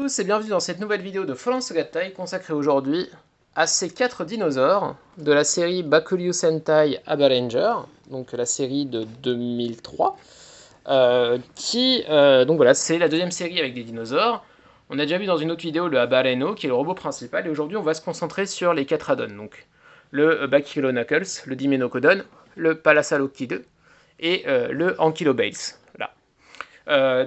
Tous et bienvenue dans cette nouvelle vidéo de Fallen Sogatai consacrée aujourd'hui à ces 4 dinosaures de la série Bakuryu Sentai Aba Ranger, donc la série de 2003, donc voilà, c'est la deuxième série avec des dinosaures. On a déjà vu dans une autre vidéo le Aba Reno qui est le robot principal, et aujourd'hui on va se concentrer sur les 4 add-ons, donc le Bakilo Knuckles, le Dimenocodon, le Palasalo Kid et le Ankilo Bales. Voilà.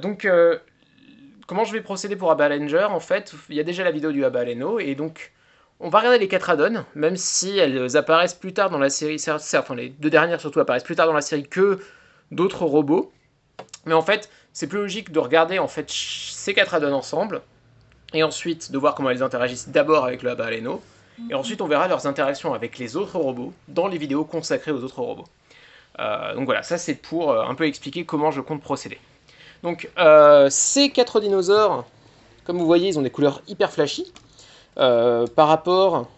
Comment je vais procéder pour Aba Ranger? En fait, il y a déjà la vidéo du Aba Reno, et donc on va regarder les 4 add-ons, même si elles apparaissent plus tard dans la série, certes, enfin les deux dernières surtout apparaissent plus tard dans la série que d'autres robots, mais en fait, c'est plus logique de regarder en fait ces 4 add-ons ensemble, et ensuite de voir comment elles interagissent d'abord avec le Aba Reno, et ensuite on verra leurs interactions avec les autres robots dans les vidéos consacrées aux autres robots. Donc voilà, ça c'est pour un peu expliquer comment je compte procéder. Donc ces 4 dinosaures, comme vous voyez, ils ont des couleurs hyper flashy, par rapport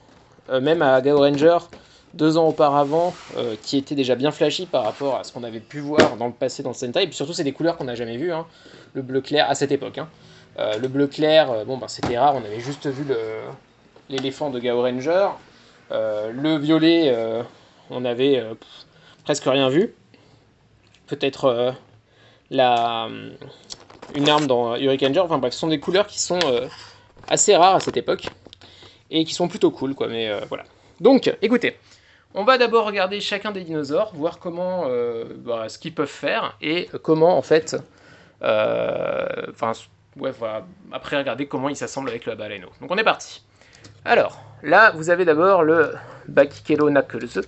même à Gao Ranger 2 ans auparavant, qui était déjà bien flashy par rapport à ce qu'on avait pu voir dans le passé dans le Sentai. Et puis surtout, c'est des couleurs qu'on n'a jamais vues, hein. Le bleu clair à cette époque. Hein. Le bleu clair, bon, ben, c'était rare, on avait juste vu l'éléphant de Gao Ranger. Le violet, on avait presque rien vu. Peut-être la, une arme dans Hurricane. Enfin bref, ce sont des couleurs qui sont assez rares à cette époque et qui sont plutôt cool, quoi. Mais voilà. Donc, écoutez, on va d'abord regarder chacun des dinosaures, voir comment, ce qu'ils peuvent faire et comment en fait, ouais, voilà. Après regarder comment ils s'assemblent avec le Aba Reno. Donc on est parti. Alors, là, vous avez d'abord le Bakikelo Knuckles,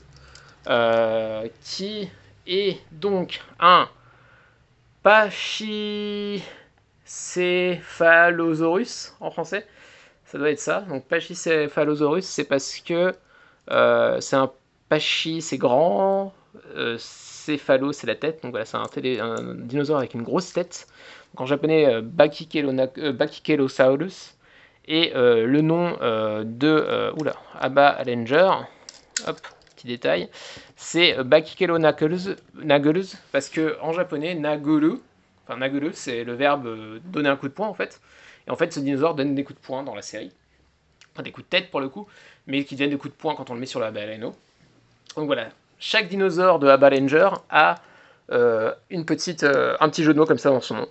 qui est donc un Pachycephalosaurus en français. Ça doit être ça. Donc Pachycephalosaurus, c'est parce que c'est un pachy, c'est grand. Céphalo, c'est la tête. Donc voilà, c'est un dinosaure avec une grosse tête. Donc en japonais, Bachycelosaurus. Et le nom Aba Ranger, hop, petit détail, c'est Bakikelo Knuckles, parce que en japonais, Naguru, c'est le verbe donner un coup de poing en fait. Et en fait, ce dinosaure donne des coups de poing dans la série. Enfin, des coups de tête pour le coup, mais qui deviennent des coups de poing quand on le met sur la Aba Reno. Donc voilà, chaque dinosaure de Aba Ranger a un petit jeu de mots comme ça dans son nom.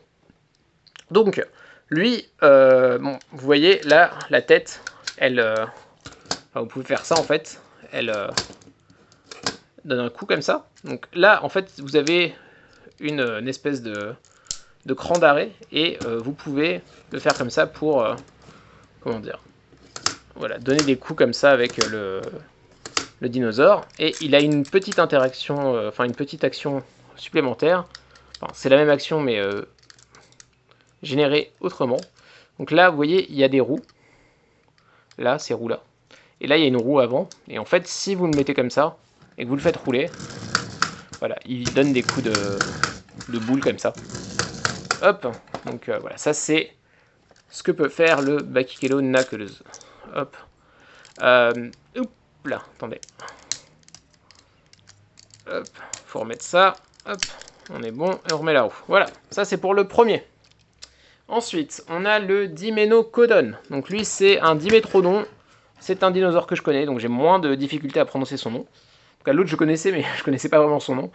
Donc, lui, bon, vous voyez là, la tête, vous pouvez faire ça en fait, elle donne un coup comme ça. Donc là, en fait, vous avez une espèce de cran d'arrêt, et vous pouvez le faire comme ça pour, comment dire, voilà, donner des coups comme ça avec le dinosaure, et il a une petite interaction, une petite action supplémentaire. Enfin, c'est la même action, mais générée autrement. Donc là, vous voyez, il y a des roues. Là, ces roues-là. Et là, il y a une roue avant. Et en fait, si vous le mettez comme ça, et que vous le faites rouler, voilà, il donne des coups de boule comme ça. Hop. Donc voilà, ça c'est ce que peut faire le Bakikelo Knuckles. Hop. Hop là, attendez. Hop, faut remettre ça. Hop, on est bon, et on remet la roue. Voilà, ça c'est pour le premier. Ensuite, on a le Dimenocodon. Donc lui, c'est un dimétrodon. C'est un dinosaure que je connais, donc j'ai moins de difficultés à prononcer son nom. En tout cas, l'autre je connaissais, mais je connaissais pas vraiment son nom.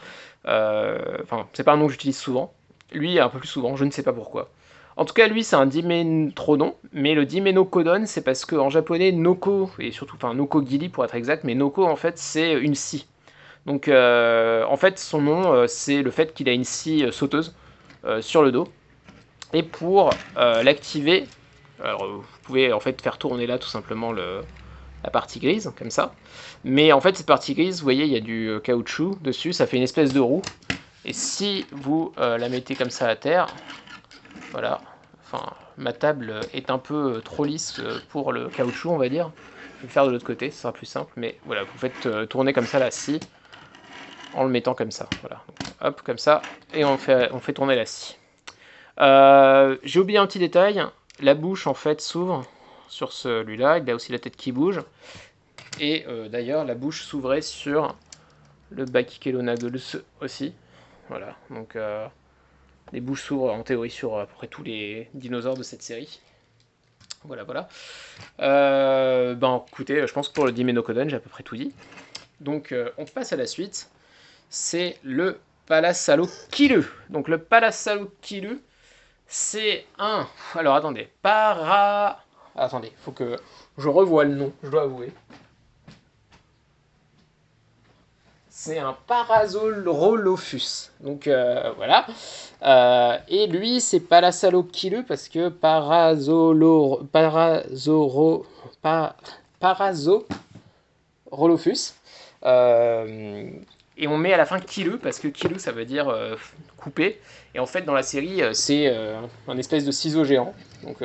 C'est pas un nom que j'utilise souvent. Lui, un peu plus souvent, je ne sais pas pourquoi. En tout cas, lui, c'est un dimétrodon, mais le dimenocodon, c'est parce qu'en japonais, noko, et surtout, noko gili pour être exact, mais noko, en fait, c'est une scie. Donc, en fait, son nom, c'est le fait qu'il a une scie sauteuse sur le dos. Et pour l'activer, alors vous pouvez en fait faire tourner là tout simplement la partie grise, comme ça. Mais en fait, cette partie grise, vous voyez, il y a du caoutchouc dessus, ça fait une espèce de roue. Et si vous la mettez comme ça à terre, voilà, enfin, ma table est un peu trop lisse pour le caoutchouc, on va dire. Je vais le faire de l'autre côté, ce sera plus simple, mais voilà, vous faites tourner comme ça la scie en le mettant comme ça, voilà. Donc, hop, comme ça, et on fait tourner la scie. J'ai oublié un petit détail, la bouche en fait s'ouvre sur celui-là, il a aussi la tête qui bouge, et d'ailleurs la bouche s'ouvrait sur le Bakikelo Knuckles aussi, voilà, donc les bouches s'ouvrent en théorie sur à peu près tous les dinosaures de cette série. Voilà, voilà. Ben écoutez, je pense que pour le Diménocodon, j'ai à peu près tout dit. Donc on passe à la suite. C'est le Palasaloquilu. Donc le Palasaloquilu, c'est un... Alors attendez, Attendez, faut que je revoie le nom, je dois avouer. C'est un Parasaurolophus. Donc voilà. Et lui, c'est Palasaloquilu parce que Parasaurolophus. Et on met à la fin Kilu parce que Kilu ça veut dire couper. Et en fait, dans la série, c'est un espèce de ciseau géant. Donc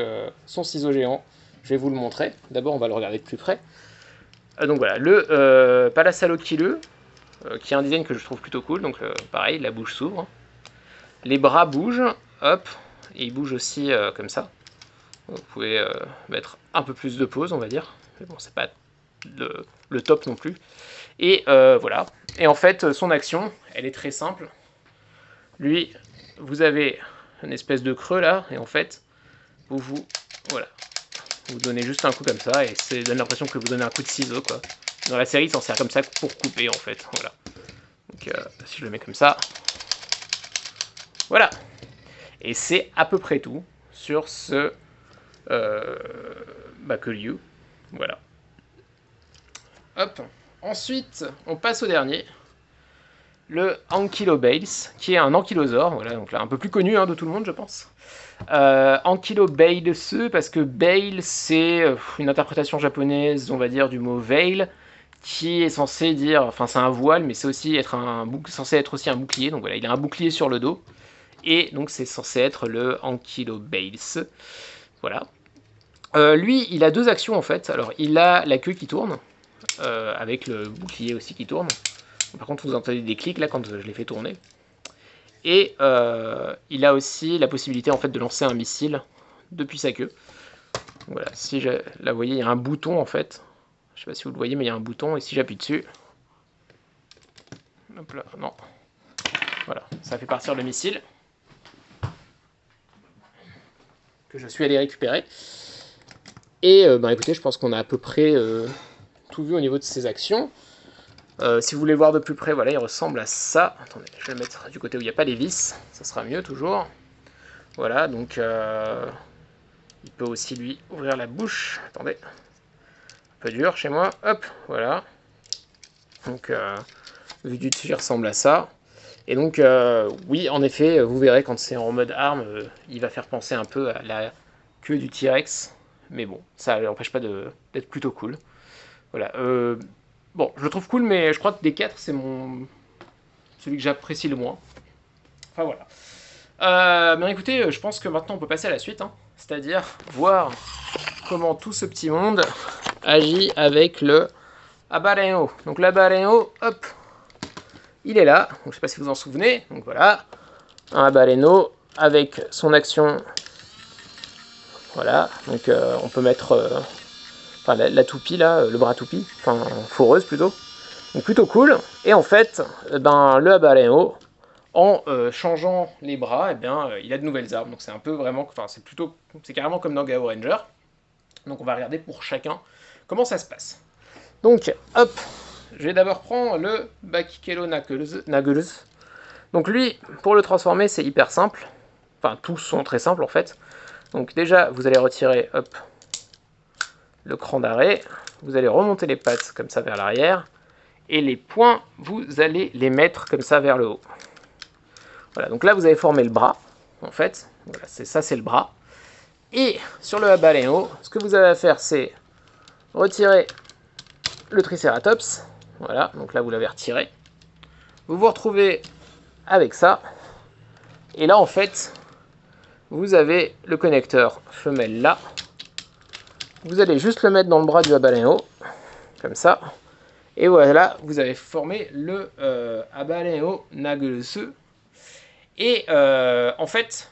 son ciseau géant, je vais vous le montrer. D'abord, on va le regarder de plus près. Donc voilà, le Palasaloquilu, qui est un design que je trouve plutôt cool. Donc pareil, la bouche s'ouvre. Les bras bougent, hop, et ils bougent aussi comme ça. Vous pouvez mettre un peu plus de pause, on va dire. Mais bon, c'est pas le top non plus. Et voilà. Et en fait, son action, elle est très simple. Lui, vous avez une espèce de creux là, et en fait, voilà, vous donnez juste un coup comme ça, et ça donne l'impression que vous donnez un coup de ciseau, quoi. Dans la série, il s'en sert comme ça pour couper, en fait. Voilà. Donc, si je le mets comme ça, voilà. Et c'est à peu près tout sur ce Bakuliu. Voilà. Hop. Ensuite, on passe au dernier. Le Ankylobales, qui est un ankylosaure, voilà, donc là un peu plus connu de tout le monde, je pense. Ankylobales, parce que Bale, c'est une interprétation japonaise, on va dire, du mot veil, qui est censé dire, enfin c'est un voile, mais c'est aussi censé être aussi un bouclier, donc voilà, il a un bouclier sur le dos, et donc c'est censé être le Ankylobales. Voilà. Lui, il a deux actions en fait. Alors, il a la queue qui tourne, avec le bouclier aussi qui tourne. Par contre, vous entendez des clics là quand je l'ai fait tourner. Et il a aussi la possibilité en fait de lancer un missile depuis sa queue. Voilà, si là vous voyez, il y a un bouton en fait. Je sais pas si vous le voyez, mais il y a un bouton et si j'appuie dessus, hop là, non, voilà, ça fait partir le missile que je suis allé récupérer. Et écoutez, je pense qu'on a à peu près tout vu au niveau de ses actions. Si vous voulez voir de plus près, voilà, il ressemble à ça. Attendez, je vais le mettre du côté où il n'y a pas les vis, ça sera mieux toujours. Voilà, donc il peut aussi lui ouvrir la bouche. Attendez, un peu dur chez moi. Hop, voilà. Donc vu du dessus, il ressemble à ça. Et donc oui, en effet, vous verrez quand c'est en mode arme, il va faire penser un peu à la queue du T-Rex. Mais bon, ça n'empêche pas d'être plutôt cool. Voilà. Bon, je le trouve cool, mais je crois que des 4, c'est celui que j'apprécie le moins. Enfin voilà. Bien écoutez, je pense que maintenant on peut passer à la suite, c'est-à-dire voir comment tout ce petit monde agit avec le Abareno. Donc l'Abareno, hop, il est là. Donc, je ne sais pas si vous en souvenez. Donc voilà, un Abareno avec son action. Voilà, donc on peut mettre la toupie là, le bras toupie, enfin foreuse plutôt. Donc plutôt cool. Et en fait, le Abareno, en changeant les bras, il a de nouvelles armes. Donc c'est un peu vraiment, enfin c'est carrément comme dans Gao Ranger. Donc on va regarder pour chacun comment ça se passe. Donc hop, je vais d'abord prendre le Bakikelo Knuckles. Donc lui, pour le transformer, c'est hyper simple. Enfin tous sont très simples en fait. Donc déjà, vous allez retirer, hop, le cran d'arrêt. Vous allez remonter les pattes comme ça vers l'arrière. Et les poings, vous allez les mettre comme ça vers le haut. Voilà, donc là vous avez formé le bras, en fait. Voilà, c'est le bras. Et sur le Abareno, ce que vous avez à faire, c'est retirer le Triceratops. Voilà, donc là vous l'avez retiré. Vous vous retrouvez avec ça. Et là, en fait, vous avez le connecteur femelle là. Vous allez juste le mettre dans le bras du Abareno, comme ça. Et voilà, vous avez formé le Abareno Knuckles. Et en fait,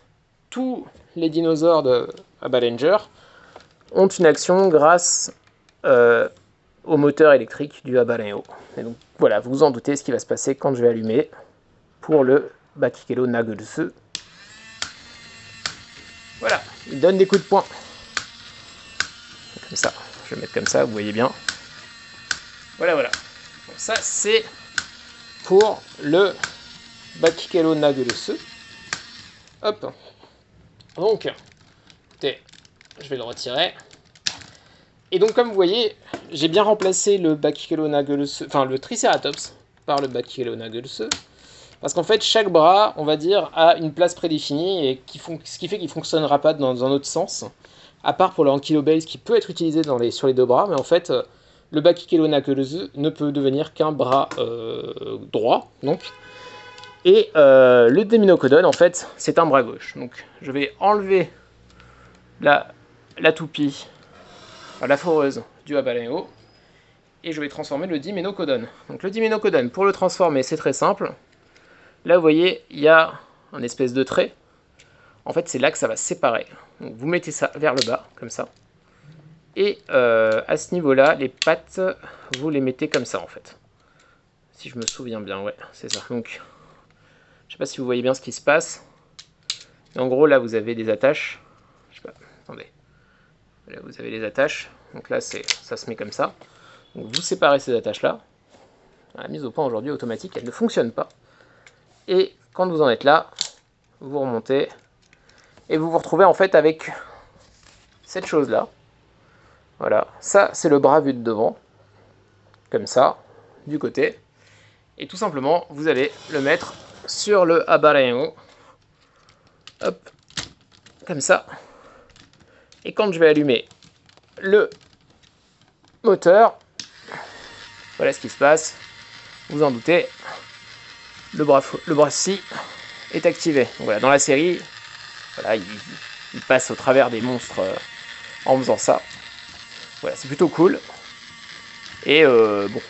tous les dinosaures de Abarranger ont une action grâce au moteur électrique du Abareno. Et donc voilà, vous vous en doutez ce qui va se passer quand je vais allumer pour le Bakikelo Knuckles. Voilà, il donne des coups de poing. Comme ça, je vais le mettre comme ça, vous voyez bien. Voilà, voilà. Donc ça, c'est pour le Bakikelo Nageluse. Hop. Donc, écoutez, je vais le retirer. Et donc, comme vous voyez, j'ai bien remplacé le Bakikelo Nageluse, enfin le Triceratops, par le Bakikelo Nageluse. Parce qu'en fait, chaque bras, on va dire, a une place prédéfinie, et ce qui fait qu'il ne fonctionnera pas dans un autre sens. À part pour le Ankylobase qui peut être utilisé sur les deux bras, mais en fait, le Bakikelo Nageluse ne peut devenir qu'un bras droit, donc. Et le Deminocodon, en fait, c'est un bras gauche. Donc, je vais enlever la toupie, enfin, la foreuse du Abaleo, et je vais transformer le Dimenocodon. Donc, le Dimenocodon, pour le transformer, c'est très simple. Là, vous voyez, il y a un espèce de trait. En fait, c'est là que ça va se séparer. Donc, vous mettez ça vers le bas, comme ça. Et à ce niveau-là, les pattes, vous les mettez comme ça, en fait. Si je me souviens bien, ouais, c'est ça. Donc, je sais pas si vous voyez bien ce qui se passe. Mais en gros, là, vous avez des attaches. Je sais pas, attendez. Là, vous avez les attaches. Donc là, ça se met comme ça. Donc, vous séparez ces attaches-là. La mise au point aujourd'hui automatique, elle ne fonctionne pas. Et quand vous en êtes là, vous remontez. Et vous vous retrouvez en fait avec cette chose-là. Voilà, ça c'est le bras vu de devant. Comme ça, du côté. Et tout simplement, vous allez le mettre sur le Abareo. Hop, comme ça. Et quand je vais allumer le moteur, voilà ce qui se passe. Vous en doutez, le bras-ci est activé. Donc voilà, dans la série, voilà, il passe au travers des monstres en faisant ça. Voilà, c'est plutôt cool. Et bon,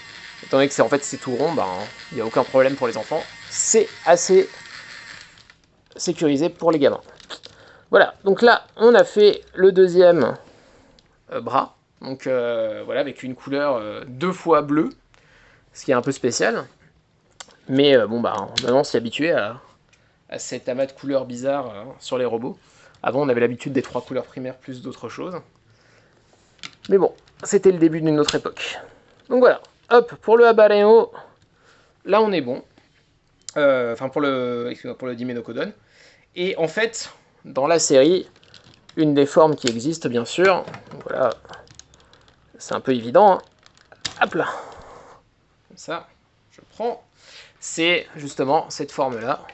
étant donné que c'est tout rond, ben, il n'y a aucun problème pour les enfants. C'est assez sécurisé pour les gamins. Voilà, donc là, on a fait le deuxième bras. Donc voilà, avec une couleur 2 fois bleue, ce qui est un peu spécial. Mais bon, bah, maintenant, on s'y est habitué à cet amas de couleurs bizarres sur les robots. Avant, on avait l'habitude des 3 couleurs primaires plus d'autres choses. Mais bon, c'était le début d'une autre époque. Donc voilà, hop, pour le Abareo, là on est bon. Enfin, pour le Dimenocodon. Et en fait, dans la série, une des formes qui existe, bien sûr, donc voilà, c'est un peu évident, hein. Hop là, comme ça, je prends, c'est justement cette forme-là,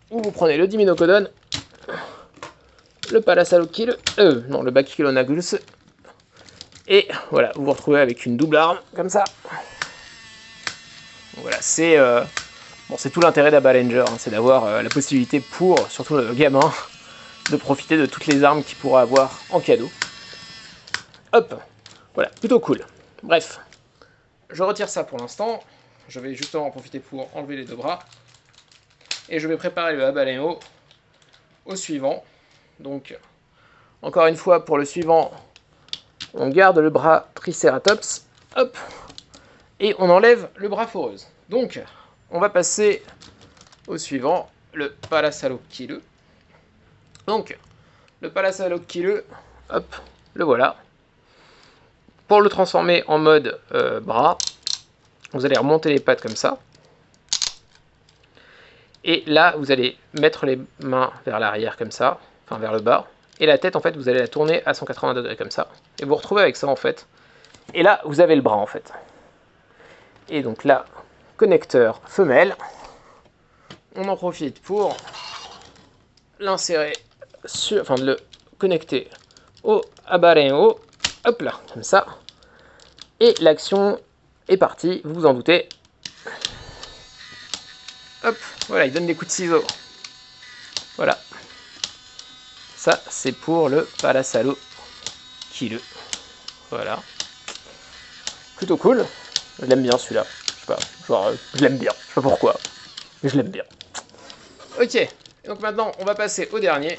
où vous prenez le Dimenocodon, le Palasaloquille, non, le Bakilonagulus, et voilà, vous vous retrouvez avec une double arme, comme ça. Donc voilà, c'est tout l'intérêt d'Abalanger, hein, c'est d'avoir la possibilité pour, surtout le gamin, de profiter de toutes les armes qu'il pourra avoir en cadeau. Hop, voilà, plutôt cool. Bref, je retire ça pour l'instant. Je vais justement en profiter pour enlever les deux bras. Et je vais préparer le Abaleo au suivant. Donc, encore une fois, pour le suivant, on garde le bras Triceratops. Hop, et on enlève le bras foreuse. Donc, on va passer au suivant, le Palasaloquille. Donc, le Palasaloquille, hop, le voilà. Pour le transformer en mode bras, vous allez remonter les pattes comme ça. Et là, vous allez mettre les mains vers l'arrière comme ça, enfin vers le bas. Et la tête, en fait, vous allez la tourner à 180 degrés comme ça. Et vous vous retrouvez avec ça, en fait. Et là, vous avez le bras, en fait. Et donc là, connecteur femelle. On en profite pour l'insérer sur, enfin de le connecter au Abareo. Hop là, comme ça. Et l'action est partie, vous vous en doutez. Hop, voilà, il donne des coups de ciseaux. Voilà. Ça, c'est pour le Palasaloquille. Voilà. Plutôt cool. Je l'aime bien celui-là. Je sais pas, genre, je l'aime bien. Je sais pas pourquoi, mais je l'aime bien. Ok, et donc maintenant, on va passer au dernier.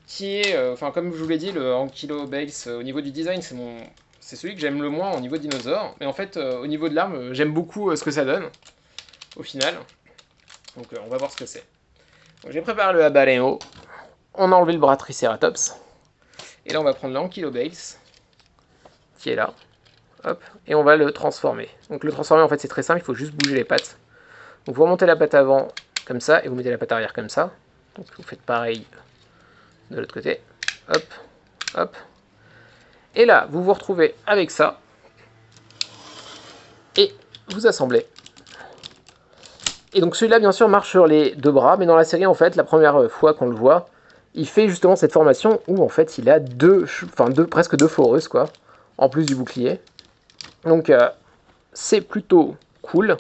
Qui est, enfin, comme je vous l'ai dit, le Ankylobase, au niveau du design, c'est celui que j'aime le moins au niveau dinosaure. Mais en fait, au niveau de l'arme, j'aime beaucoup ce que ça donne, au final. Donc on va voir ce que c'est. J'ai préparé le Abaleo. On a enlevé le bras Triceratops. Et là, on va prendre l'Ankylobales, qui est là. Hop, et on va le transformer. Donc le transformer, en fait, c'est très simple, il faut juste bouger les pattes. Donc vous remontez la patte avant, comme ça, et vous mettez la patte arrière comme ça. Donc vous faites pareil de l'autre côté. Hop, hop. Et là, vous vous retrouvez avec ça. Et vous assemblez. Et donc celui-là, bien sûr, marche sur les deux bras, mais dans la série, en fait, la première fois qu'on le voit, il fait justement cette formation où, en fait, il a presque deux foreuses, quoi, en plus du bouclier. Donc, c'est plutôt cool.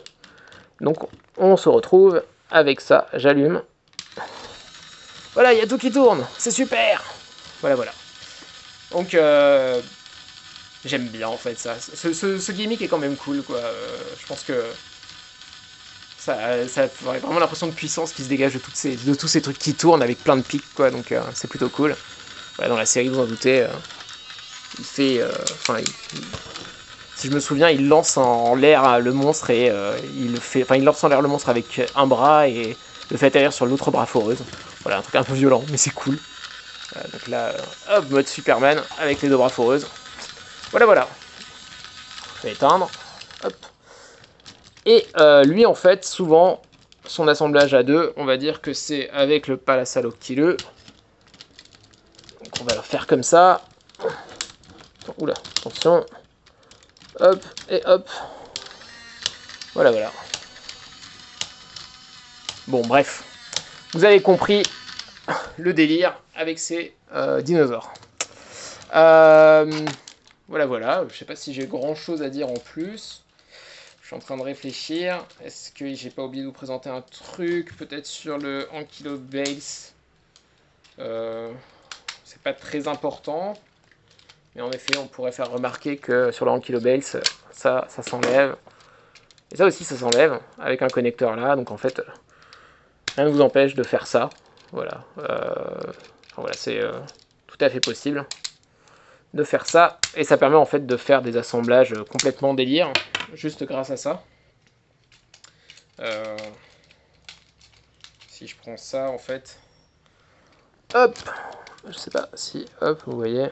Donc, on se retrouve avec ça. J'allume. Voilà, il y a tout qui tourne. C'est super. Voilà, voilà. Donc, j'aime bien, en fait, ça. Ce gimmick est quand même cool, quoi. Je pense que ça a vraiment l'impression de puissance qui se dégage de tous ces trucs qui tournent avec plein de pics, quoi. Donc, c'est plutôt cool. Voilà, dans la série, vous en doutez, il fait... si je me souviens, il lance en l'air le monstre et il lance en l'air le monstre avec un bras et le fait atterrir sur l'autre bras foreuse. Voilà, un truc un peu violent, mais c'est cool. Donc là, hop, mode Superman avec les deux bras foreuses. Voilà, voilà. Je vais éteindre. Hop. Et lui, en fait, souvent, son assemblage à deux, on va dire que c'est avec le Palasaloctyleux. Donc on va le faire comme ça. Oula, attention. Hop, et hop. Voilà, voilà. Bon, bref. Vous avez compris le délire avec ces dinosaures. Voilà, voilà. Je sais pas si j'ai grand chose à dire en plus. Je suis en train de réfléchir. Est-ce que j'ai pas oublié de vous présenter un truc peut-être sur le Ankylobales c'est pas très important. Mais en effet, on pourrait faire remarquer que sur le Ankylobales, ça s'enlève. Et ça aussi, ça s'enlève avec un connecteur là. Donc en fait, rien ne vous empêche de faire ça. Voilà. Voilà, c'est tout à fait possible de faire ça. Et ça permet en fait de faire des assemblages complètement délire, juste grâce à ça. Si je prends ça, en fait... Hop! Je sais pas si... Hop, vous voyez...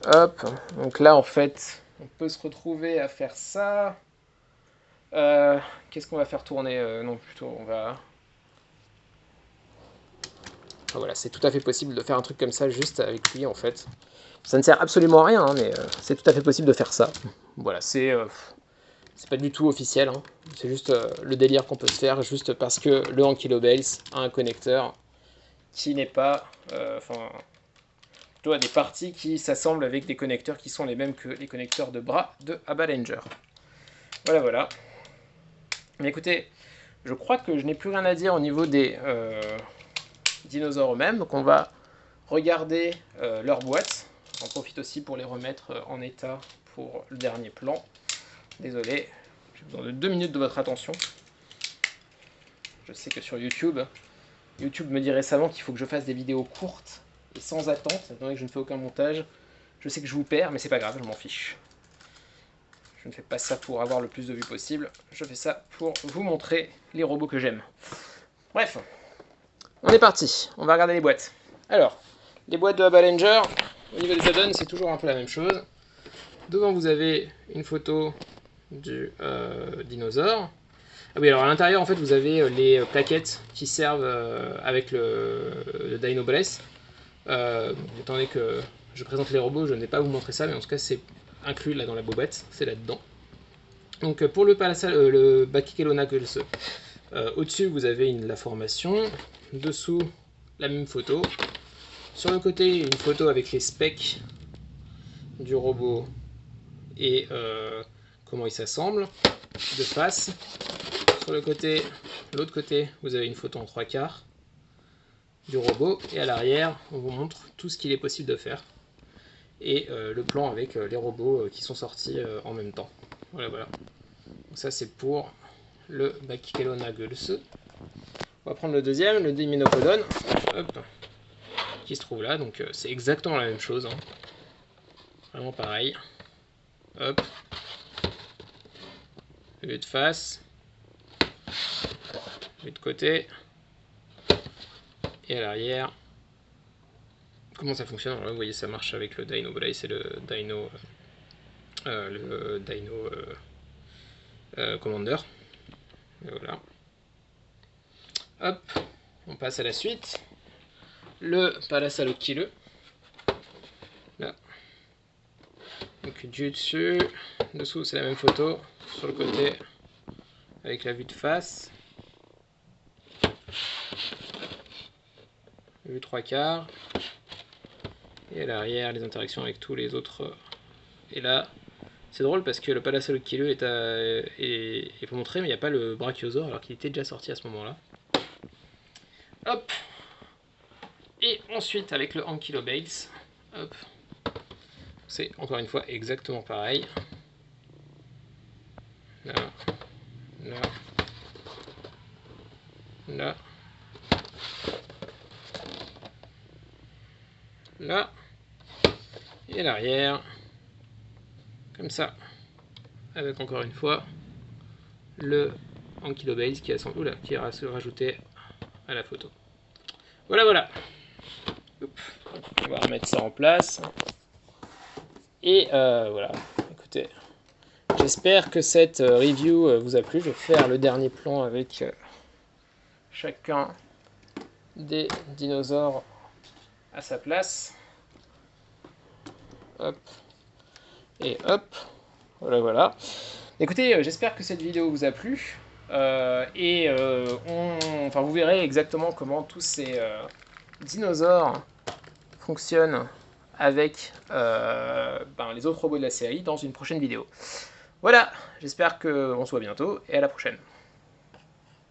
Hop, donc là en fait, on peut se retrouver à faire ça. Qu'est-ce qu'on va faire tourner non, plutôt on va... Enfin, voilà, c'est tout à fait possible de faire un truc comme ça juste avec lui en fait. Ça ne sert absolument à rien, hein, mais c'est tout à fait possible de faire ça. Voilà, c'est pas du tout officiel, hein. C'est juste le délire qu'on peut se faire juste parce que le Ankylobales a un connecteur qui n'est pas... plutôt à des parties qui s'assemblent avec des connecteurs qui sont les mêmes que les connecteurs de bras de Aballinger. Voilà, voilà. Mais écoutez, je crois que je n'ai plus rien à dire au niveau des dinosaures eux-mêmes. Donc on va regarder leur boîte. J'en profite aussi pour les remettre en état pour le dernier plan. Désolé, j'ai besoin de 2 minutes de votre attention. Je sais que sur YouTube me dit récemment qu'il faut que je fasse des vidéos courtes et sans attente, étant donné que je ne fais aucun montage. Je sais que je vous perds, mais c'est pas grave, je m'en fiche. Je ne fais pas ça pour avoir le plus de vues possible, je fais ça pour vous montrer les robots que j'aime. Bref, on est parti, on va regarder les boîtes. Alors, les boîtes de Aballinger, au niveau des add-ons, c'est toujours un peu la même chose. Devant, vous avez une photo du dinosaure. Ah oui, alors à l'intérieur, en fait, vous avez les plaquettes qui servent avec le Dino Brace. Étant donné que je présente les robots, je ne vais pas vous montrer ça, mais en tout cas, c'est inclus là dans la bobette, c'est là-dedans. Donc pour le Bachychelonacus, au-dessus, vous avez la formation. Dessous, la même photo. Sur le côté, une photo avec les specs du robot et comment il s'assemble de face. Sur l'autre côté, vous avez une photo en 3/4 du robot. Et à l'arrière, on vous montre tout ce qu'il est possible de faire. Et le plan avec les robots qui sont sortis en même temps. Voilà, voilà. Donc ça, c'est pour le Bachychelonagulus. On va prendre le deuxième, le Diminocodon, hop, qui se trouve là. Donc c'est exactement la même chose. Hein. Vraiment pareil. Hop. Vue de face. Vue de côté. Et à l'arrière, comment ça fonctionne. Alors là, vous voyez, ça marche avec le Dino Blade, c'est le Dino Commander. Et voilà. Hop, on passe à la suite. Le Palace Kilo. Là. Donc du dessus, dessous c'est la même photo, sur le côté avec la vue de face. Vue 3/4. Et à l'arrière, les interactions avec tous les autres. Et là, c'est drôle parce que le Palace Kilo est pour montrer, mais il n'y a pas le Brachiosaur alors qu'il était déjà sorti à ce moment-là. Hop. Et ensuite avec le Ankylobates, hop, c'est encore une fois exactement pareil. Là, là, là, là, et l'arrière, comme ça, avec encore une fois le Ankylobates qui est rajouté à la photo. Voilà, voilà. On va remettre ça en place. Et voilà, écoutez, j'espère que cette review vous a plu. Je vais faire le dernier plan avec chacun des dinosaures à sa place. Hop. Et hop. Voilà, voilà. Écoutez, j'espère que cette vidéo vous a plu. Vous verrez exactement comment tous ces dinosaures fonctionnent avec les autres robots de la série dans une prochaine vidéo. Voilà, j'espère qu'on se voit bientôt et à la prochaine.